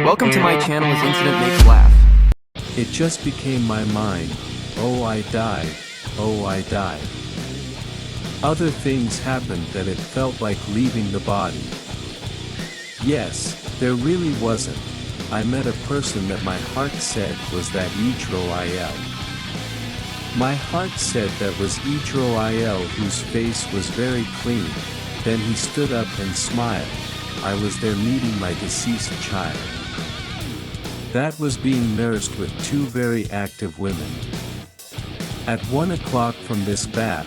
Welcome to my channel as Incident Makes Laugh. It just became my mind. Oh, I died. Oh, I died. Other things happened that it felt like leaving the body. Yes, there really wasn't. I met a person that my heart said was that Ejro-il. My heart said that was Ejro-il, whose face was very clean. Then he stood up and smiled. I was there meeting my deceased child. That was being nursed with two very active women. At 1 o'clock from this bath,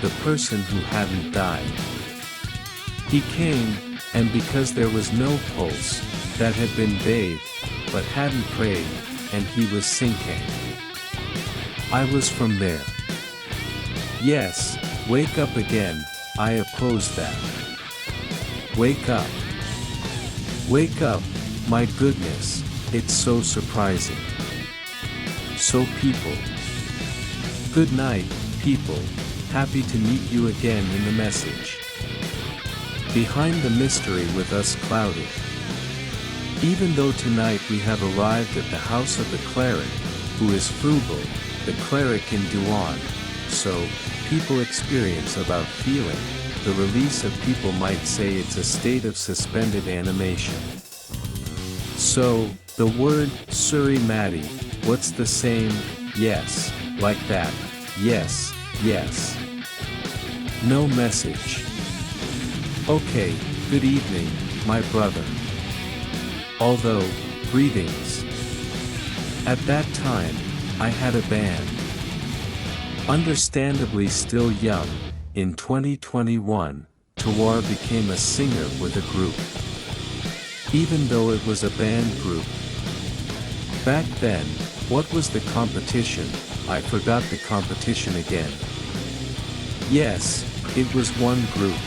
the person who hadn't died. He came, and because there was no pulse, that had been bathed, but hadn't prayed, and he was sinkank. I was from there. Yes, wake up again, I opposed that. Wake up. Wake up, my goodness, it's so surprising. So people. Good night, people, happy to meet you again in the message. Behind the mystery with us clouded. Even though tonight we have arrived at the house of the cleric, who is frugal, the cleric in duon, so, people experience about feeling, the release of people might say it's a state of suspended animation. So, the word, suri mati, what's the same, yes, like that, yes, yes. No message. Okay, good evening, my brother. Although, greetings. At that time, I had a band. Understandably still young, in 2021, Tuar became a singer with a group. Even though it was a band group. Back then, what was the competition? I forgot the competition again. Yes, it was one group.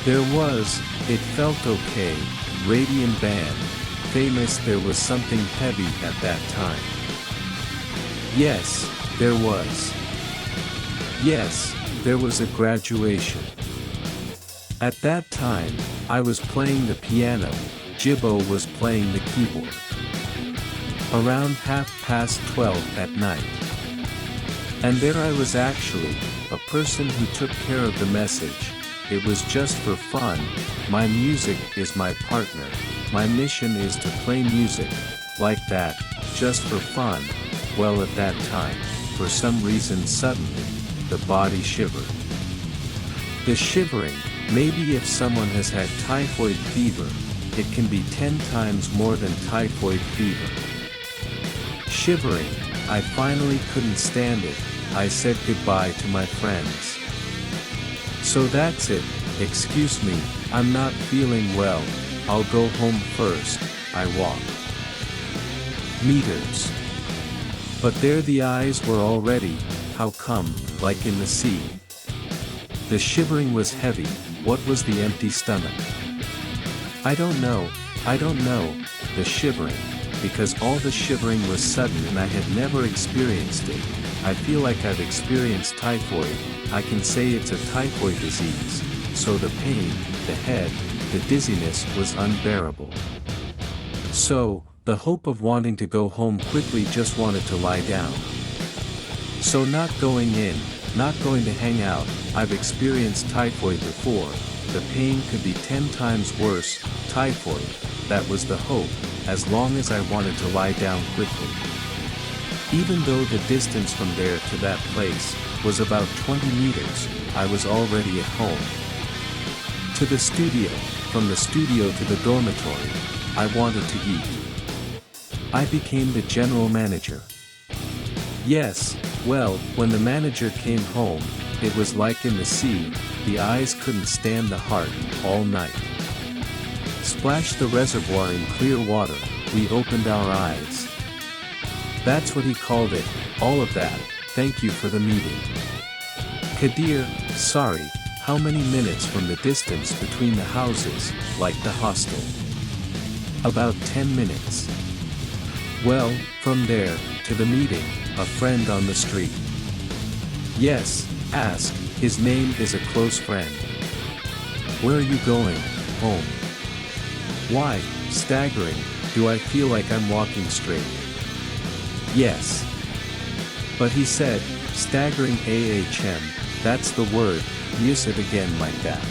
There was, it felt okay, Radiant band, famous. There was something heavy at that time. Yes, there was. Yes, there was a graduation. At that time, I was playing the piano, Jibbo was playing the keyboard. Around 12:30 at night. And there I was actually, a person who took care of the message. It was just for fun, my music is my partner, my mission is to play music, like that, just for fun. Well, at that time, for some reason suddenly, the body shivered. The shivering, maybe if someone has had typhoid fever, it can be 10 times more than typhoid fever. Shivering, I finally couldn't stand it, I said goodbye to my friends. So that's it, excuse me, I'm not feeling well, I'll go home first, I walked. Meters. But there the eyes were already, how come, like in the sea. The shivering was heavy, what was the empty stomach? I don't know, the shivering, because all the shivering was sudden and I had never experienced it. I feel like I've experienced typhoid, I can say it's a typhoid disease, so the pain, the head, the dizziness was unbearable. So, the hope of wanting to go home quickly, just wanted to lie down. So not going in, not going to hang out, I've experienced typhoid before, the pain could be 10 times worse, typhoid, that was the hope, as long as I wanted to lie down quickly. Even though the distance from there to that place, was about 20 meters, I was already at home. To the studio, from the studio to the dormitory, I wanted to eat. I became the general manager. Yes, well, when the manager came home, it was like in the sea, the eyes couldn't stand the heart, all night. Splash the reservoir in clear water, we opened our eyes. That's what he called it, all of that, thank you for the meeting. Kadir, sorry, how many minutes from the distance between the houses, like the hostel? About 10 minutes. Well, from there, to the meeting, a friend on the street. Yes, ask, his name is a close friend. Where are you going? Home. Why, staggering, Do I feel like I'm walking straight? Yes. But he said, staggering ahm, that's the word, use it again like that.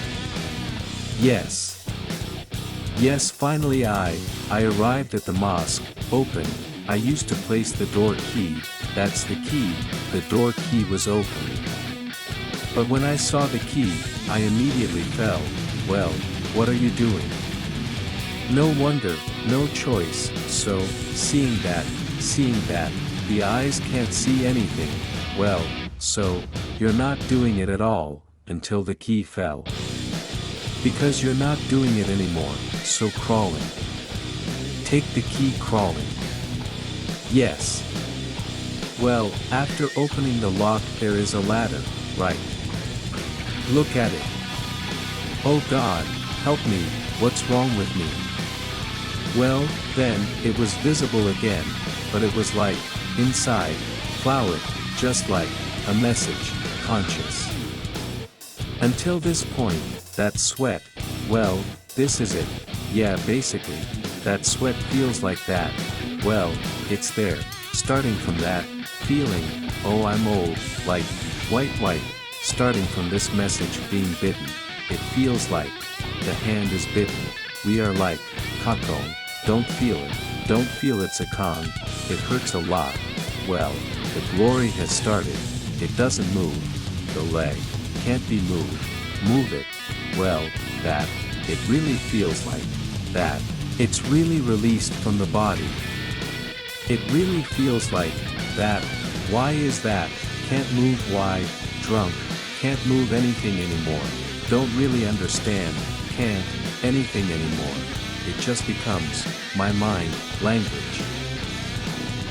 Yes. Yes, finally I arrived at the mosque, open. I used to place the door key, that's the key, the door key was open. But when I saw the key, I immediately fell. Well, what are you doing? No wonder, no choice, so, seeing that, the eyes can't see anything, well, so, you're not doing it at all, until the key fell. Because you're not doing it anymore, so crawling. Take the key crawling. Yes. Well, after opening the lock there is a ladder, right? Look at it. Oh God, help me, what's wrong with me? Well, then, it was visible again, but it was like, inside, flowered, just like, a message, conscious. Until this point, that sweat, well, this is it, yeah basically, that sweat feels like that, well, it's there, starting from that, feeling, oh I'm old, like, white, starting from this message being bitten, it feels like, the hand is bitten, we are like, kakon, don't feel it's a con, it hurts a lot, well, the glory has started, it doesn't move, the leg, can't be moved, move it, well, that, it really feels like, that, it's really released from the body. It really feels like, that, why is that, can't move why, drunk, can't move anything anymore, don't really understand, can't, anything anymore, it just becomes, my mind, language.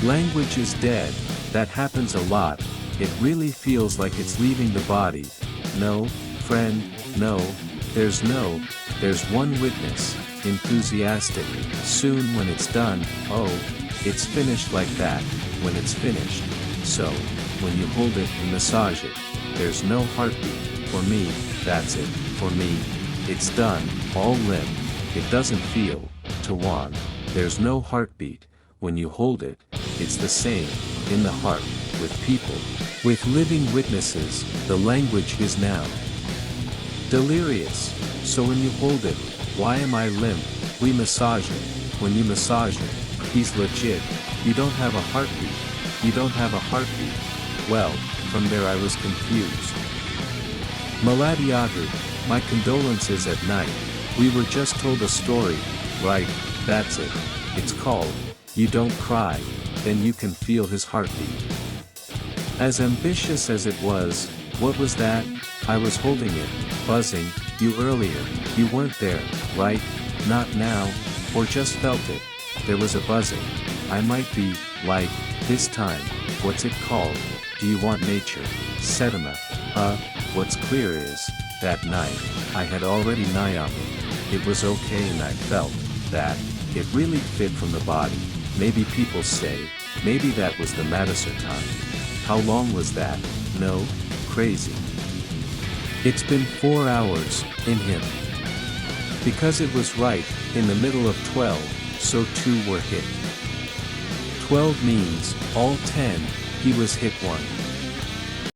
Language is dead, that happens a lot, it really feels like it's leaving the body, no, friend, no, there's one witness, enthusiastic, soon when it's done, oh, it's finished like that, when it's finished, so, when you hold it and massage it, there's no heartbeat, for me, that's it, for me, it's done, all limb, it doesn't feel, Tuan, there's no heartbeat, when you hold it, it's the same, in the heart, with people, with living witnesses, the language is now delirious, so when you hold it, why am I limp, we massage it, when you massage it, he's legit, you don't have a heartbeat, well, from there I was confused. Maladiatu, my condolences at night, we were just told a story, right, that's it, it's called, you don't cry, then you can feel his heartbeat. As ambitious as it was, what was that, I was holding it, buzzing, you earlier, you weren't there, right, not now, or just felt it, there was a buzzing, I might be, like, this time, what's it called, do you want nature, sedima, what's clear is, that night, I had already Naomi, it was okay and I felt, that, it really fit from the body, maybe people say, maybe that was the Madasur time, how long was that, no, crazy. It's been 4 hours, in him. Because it was right, in the middle of 12, so 2 were hit. 12 means, all 10, he was hit 1.